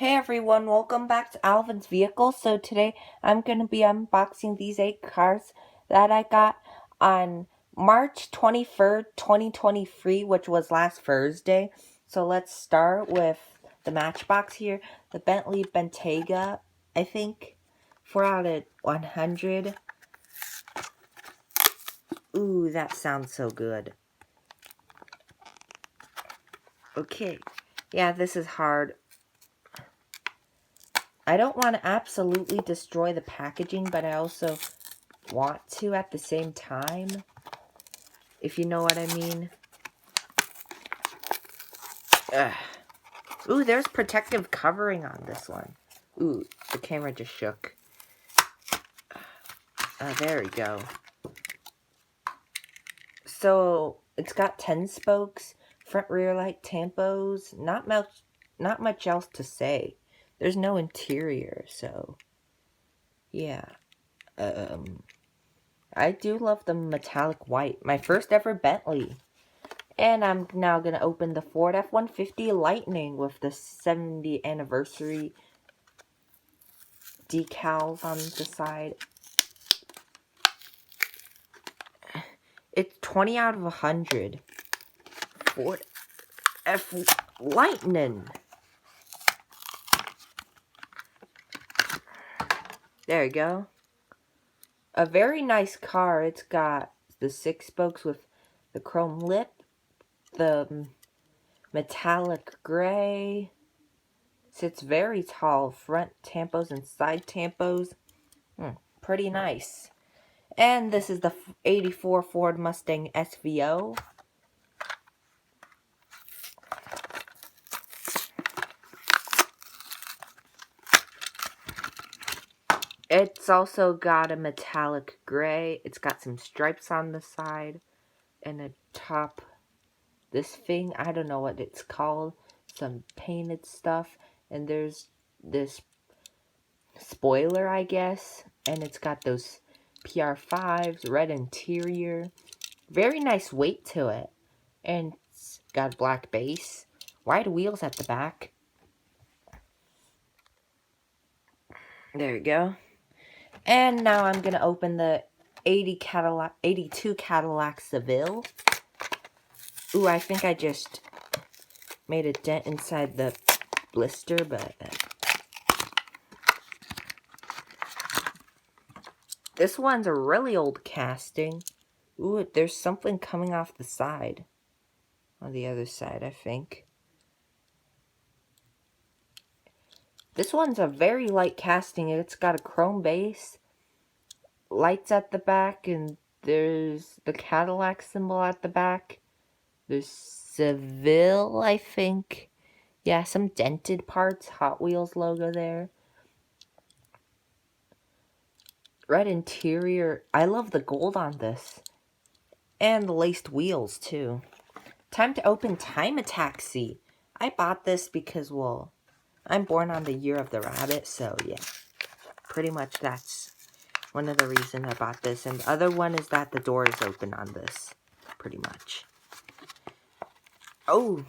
Hey everyone, welcome back to Alvin's Vehicle. So today I'm going to be unboxing these 8 cars that I got on March 23rd, 2023, which was last Thursday. So let's start with the Matchbox here. The Bentley Bentayga, I think, 4 out of 100. Ooh, that sounds so good. Okay, yeah, this is hard. I don't want to absolutely destroy the packaging, but I also want to at the same time, if you know what I mean. Ugh. Ooh, there's protective covering on this one. Ooh, the camera just shook. There we go. So it's got 10 spokes, front rear light tampos, not much else to say. There's no interior, so yeah. I do love the metallic white. My first ever Bentley. And I'm now going to open the Ford F-150 Lightning with the 70th anniversary decals on the side. It's 20 out of 100. Ford F Lightning. There you go. A very nice car. It's got the 6 spokes with the chrome lip, the metallic gray. Sits very tall. Front tampos and side tampos. Pretty nice. And this is the 84 Ford Mustang SVO. It's also got a metallic gray. It's got some stripes on the side and a top. This thing, I don't know what it's called. Some painted stuff. And there's this spoiler, I guess. And it's got those PR5s, red interior. Very nice weight to it. And it's got a black base. Wide wheels at the back. There you go. And now I'm going to open the 82 Cadillac Seville. Ooh, I think I just made a dent inside the blister, but this one's a really old casting. Ooh, there's something coming off the side. On the other side, I think. This one's a very light casting. It's got a chrome base, lights at the back, and there's the Cadillac symbol at the back. There's Seville, I think. Yeah, some dented parts. Hot Wheels logo there. Red interior. I love the gold on this. And the laced wheels, too. Time to open Time a Taxi. I bought this because, well, I'm born on the year of the rabbit, so yeah. Pretty much that's one of the reasons I bought this. And the other one is that the door is open on this. Pretty much. Oh!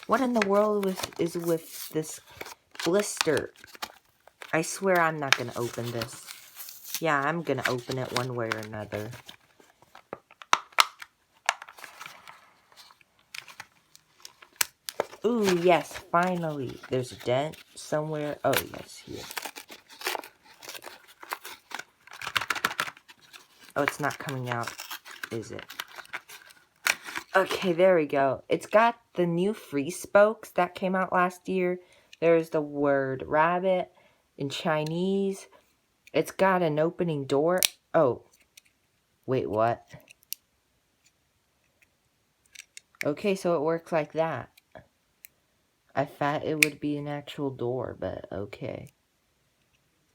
What in the world is with this blister? I swear I'm not going to open this. Yeah, I'm going to open it one way or another. Ooh, yes, finally. There's a dent somewhere. Oh, yes, here. Oh, it's not coming out, is it? Okay, there we go. It's got the new free spokes that came out last year. There's the word rabbit in Chinese. It's got an opening door. Oh, wait, what? Okay, so it works like that. I thought it would be an actual door, but okay.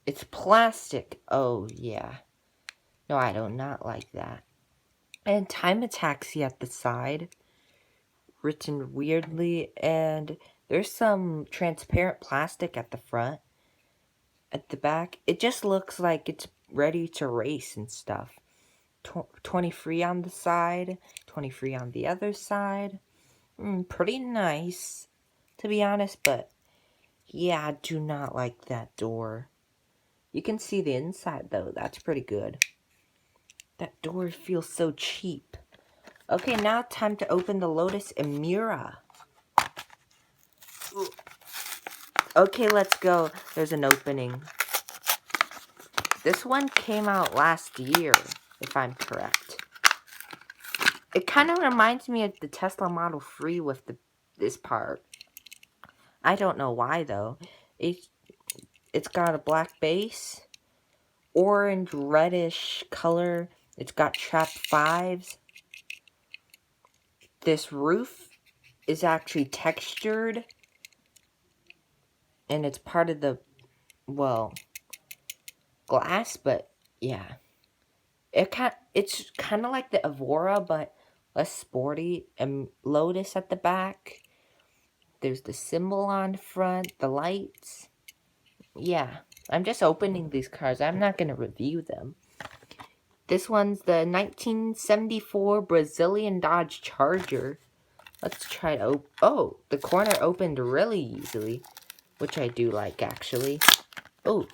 It's plastic. Oh, yeah. No, I do not like that. And Time a Taxi at the side. Written weirdly. And there's some transparent plastic at the front. At the back. It just looks like it's ready to race and stuff. 23 on the side. 23 on the other side. Pretty nice, to be honest, but Yeah, I do not like that door. You can see the inside, though. That's pretty good. That door feels so cheap. Okay, now time to open the Lotus Emira. Okay, let's go. There's an opening. This one came out last year, if I'm correct. It kind of reminds me of the Tesla Model 3 with this part. I don't know why, though. It's got a black base, orange reddish color. It's got trap 5s. This roof is actually textured, and it's part of the, well, glass, but yeah. It's kind of like the Evora, but less sporty, and Lotus at the back. There's the symbol on front, the lights. Yeah, I'm just opening these cars. I'm not going to review them. This one's the 1974 Brazilian Dodge Charger. Let's try to oh, the corner opened really easily, which I do like, actually. Oh,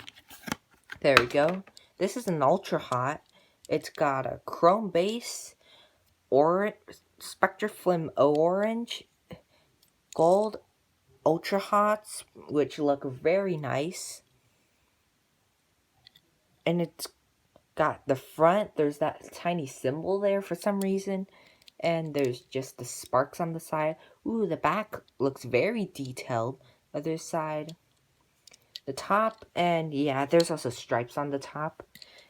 there we go. This is an Ultra Hot. It's got a chrome base, Spectraflim orange, gold Ultra Hots, which look very nice. And it's got the front, there's that tiny symbol there for some reason. And there's just the sparks on the side. Ooh, the back looks very detailed. Other side, the top, and yeah, there's also stripes on the top.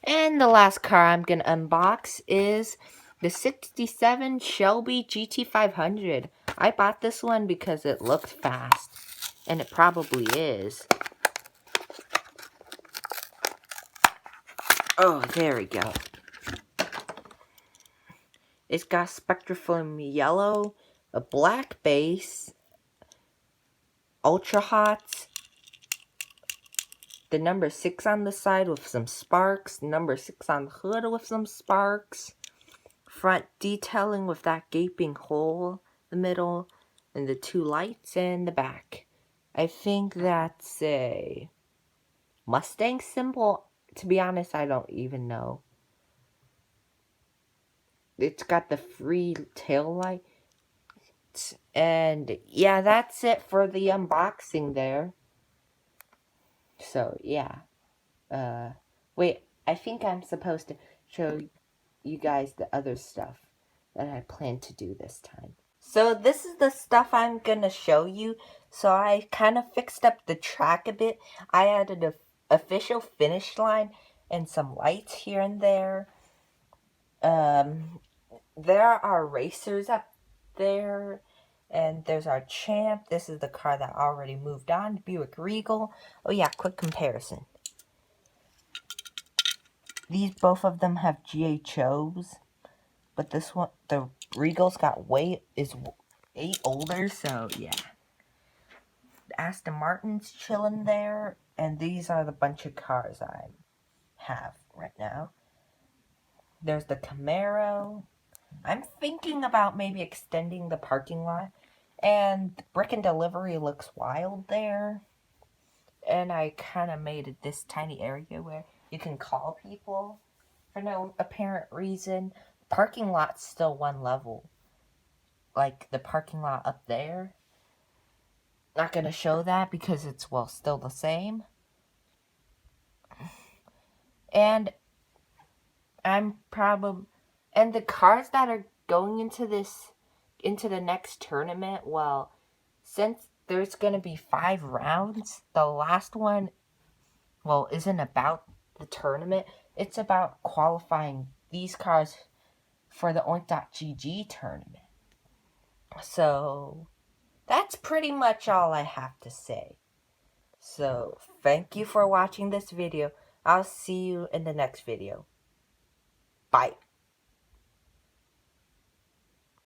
And the last car I'm gonna unbox is the 67 Shelby GT500. I bought this one because it looked fast, and it probably is. Oh, there we go. It's got Spectraflim yellow, a black base, Ultra Hots, the number 6 on the side with some sparks, number 6 on the hood with some sparks, front detailing with that gaping hole in the middle, and the 2 lights in the back. I think that's a Mustang symbol. To be honest, I don't even know. It's got the free tail light. And yeah, that's it for the unboxing there. So yeah. Wait, I think I'm supposed to show you guys the other stuff that I plan to do this time. So this is the stuff I'm gonna show you. So I kind of fixed up the track a bit. I added an official finish line and some lights here and there. There are racers up there. And there's our Champ. This is the car that already moved on. Buick Regal. Oh yeah, quick comparison. These, both of them have GHOs. But this one, the Regal's got is 8 older, so yeah. The Aston Martin's chilling there. And these are the bunch of cars I have right now. There's the Camaro. I'm thinking about maybe extending the parking lot. And Brick and Delivery looks wild there. And I kind of made it this tiny area where you can call people for no apparent reason. Parking lot's still one level. Like the parking lot up there. Not going to show that because it's, well, still the same. And I'm probably... And the cars that are going into the next tournament, well, since there's going to be 5 rounds, the last one, well, isn't about the tournament. It's about qualifying these cars for the Oink.GG tournament. So, that's pretty much all I have to say. So, thank you for watching this video. I'll see you in the next video. Bye.